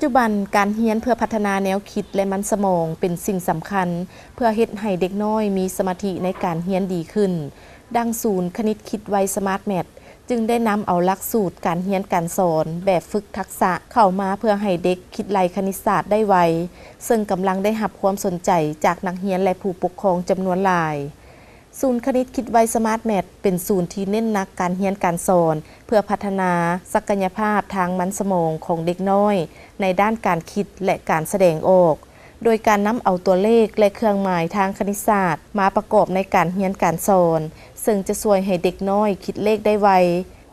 จจุบันการเรียนเพื่อพัฒนาแนวคิดและมันสมองเป็นสิ่งสำคัญเพื่อเฮ็ดให้เด็กน้อยมีสมาธิในการเรียนดีขึ้นดังศูนย์คณิตคิดไวสมาร์ทแมทจึงได้นำเอาหลักสูตรการเรียนการสอนแบบฝึกทักษะเข้ามาเพื่อให้เด็กคิดไวคณิตศาสตร์ได้ไวซึ่งกำลังได้รับความสนใจจากนักเรียนและผู้ปกครองจำนวนหลายศูนย์คณิตคิดไวสมาร์ทแมทเป็นศูนย์ที่เน้นหนักการเรียนการสอนเพื่อพัฒนาศักยภาพทางมันสมองของเด็กน้อยในด้านการคิดและการแสดงออกโดยการนำเอาตัวเลขและเครื่องหมายทางคณิตศาสตร์มาประกอบในการเรียนการสอนซึ่งจะช่วยให้เด็กน้อยคิดเลขได้ไว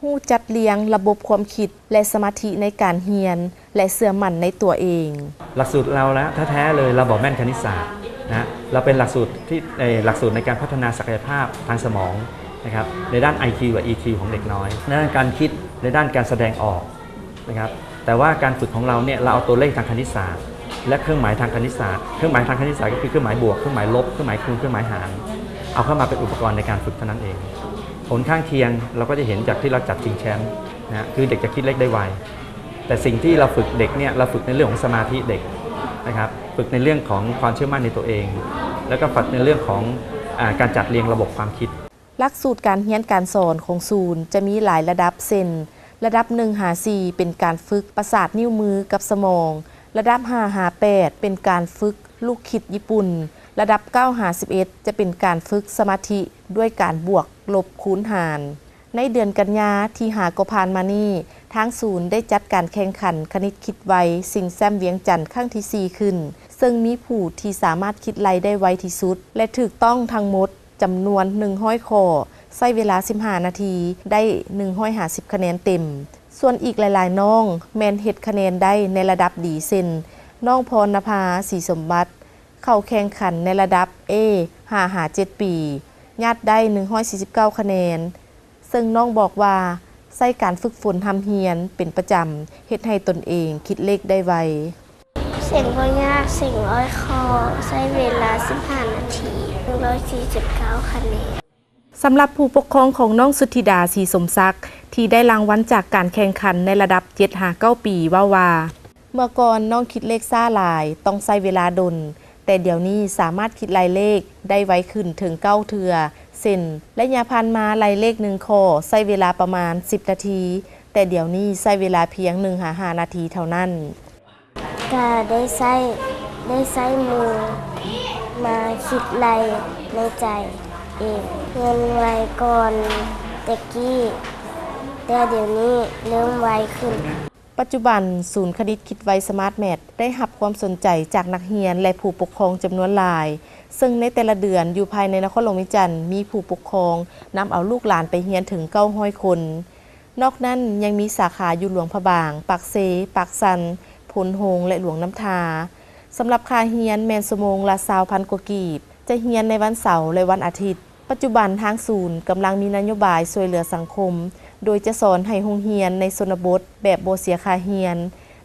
รู้จัดเรียงระบบความคิดและสมาธิในการเรียนและเชื่อมั่นในตัวเองหลักสูตรเราแล้วแท้ๆเลยเราบอกแม่นคณิตศาสตร์นะเราเป็นหลักสูตรที่หลักสูตรในการพัฒนาศักยภาพทางสมองนะครับในด้าน IQ กับ EQ ของเด็กน้อยในด้านการคิดในด้านการแสดงออกนะครับแต่ว่าการฝึกของเราเนี่ยเราเอาตัวเลขทางคณิตศาสตร์และเครื่องหมายทางคณิตศาสตร์เครื่องหมายทางคณิตศาสตร์ก็คือเครื่องหมายบวกเครื่องหมายลบเครื่องหมายคูณเครื่องหมายหารเอาเข้ามาเป็นอุปกรณ์ในการฝึกเท่านั้นเองผลข้างเคียงเราก็จะเห็นจากที่เราจัดชิงแชมป์นะคือเด็กจะคิดเลขได้ไวแต่สิ่งที่เราฝึกเด็กเนี่ยเราฝึกในเรื่องของสมาธิเด็กนะครับฝึกในเรื่องของความเชื่อมั่นในตัวเองแล้วก็ฝึกในเรื่องของการจัดเรียงระบบความคิดหลักสูตรการเรียนการสอนของศูนย์จะมีหลายระดับเช่นระดับ1-4เป็นการฝึกประสาทนิ้วมือกับสมองระดับ5-8เป็นการฝึกลูกคิดญี่ปุ่นระดับ9-11จะเป็นการฝึกสมาธิด้วยการบวกลบคูณหารในเดือนกันยาที่ก็ผ่านมานี้ทางศูนย์ได้จัดการแข่งขันคณิตคิดไวซิงแซมเวียงจันทร์ครั้งที่4ขึ้นซึ่งมีผู้ที่สามารถคิดไวได้ไวที่สุดและถูกต้องทั้งหมดจำนวน100ข้อใช้เวลา15นาทีได้150คะแนนเต็มส่วนอีกหลายๆน้องแมนเฮ็ดคะแนนได้ในระดับดีเซนน้องพรณภาศรีสมบัติเข้าแข่งขันในระดับ A 5-7 ปีญาติได้149คะแนนซึ่งน้องบอกว่าใช้การฝึกฝนทำเรียนเป็นประจำเฮ็ดให้ตนเองคิดเลขได้ไวเสียงบ่ยากเสียง100ข้อใช้เวลา15นาที149คะแนนสำหรับผู้ปกครองของน้องสุทธิดาศรีสมศักดิ์ที่ได้รางวัลจากการแข่งขันในระดับ 7-9 ปีว่าเมื่อก่อนน้องคิดเลขซ่าหลายต้องใช้เวลาดนแต่เดี๋ยวนี้สามารถคิดลายเลขได้ไวขึ้นถึง9เทื่อเส้นและยาพันมาลายเลข1ข้อใช้เวลาประมาณ10นาทีแต่เดี๋ยวนี้ใช้เวลาเพียง 1-5 นาทีเท่านั้นก็ได้ใช้มือมาคิดลายในใจเองเงินไวก่อนแต่กี้แต่เดี๋ยวนี้เริ่มไวขึ้นปัจจุบันศูนย์คณิตคิดไวสมาร์ทแมทได้รับความสนใจจากนักเรียนและผู้ปกครองจำนวนหลายซึ่งในแต่ละเดือนอยู่ภายในนครหลวงวิจันทร์มีผู้ปกครองนำเอาลูกหลานไปเรียนถึง900คนนอกนั้นยังมีสาขาอยู่หลวงพระบางปากเซปากสันพลโฮงและหลวงน้ำทาสำหรับค่าเรียนแมนสมงละ20,000 กว่ากีบจะเรียนในวันเสาร์และวันอาทิตย์ปัจจุบันทางศูนย์กำลังมีนโยบายช่วยเหลือสังคมโดยจะสอนให้โรงเรียนในชนบทแบบบ่เสียค่าเรียน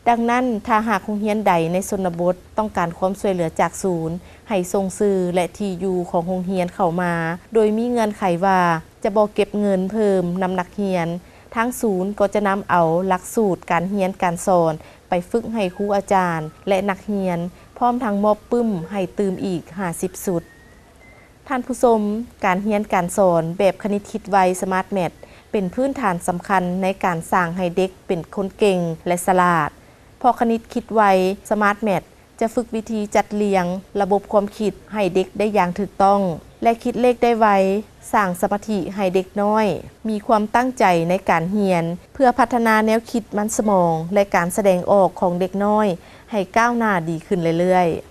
ดังนั้นถ้าหากโรงเรียนใดในชนบทต้องการความช่วยเหลือจากศูนย์ให้ส่งชื่อและที่อยู่ของโรงเรียนเข้ามาโดยมีเงื่อนไขว่าจะบ่เก็บเงินเพิ่มนำนักเรียนทางศูนย์ก็จะนำเอาหลักสูตรการเรียนการสอนไปฝึกให้ครูอาจารย์และนักเรียนพร้อมทั้งมอบปึ้มให้ตื่มอีก50สุดท่านผู้ชมการเรียนการสอนแบบคณิตคิดไวสมาร์ทแมทเป็นพื้นฐานสำคัญในการสร้างให้เด็กเป็นคนเก่งและฉลาดพอคณิตคิดไวสมาร์ทแมทจะฝึกวิธีจัดเรียงระบบความคิดให้เด็กได้อย่างถูกต้องและคิดเลขได้ไวสร้างสมาธิให้เด็กน้อยมีความตั้งใจในการเรียนเพื่อพัฒนาแนวคิดมันสมองและการแสดงออกของเด็กน้อยให้ก้าวหน้าดีขึ้นเรื่อยๆ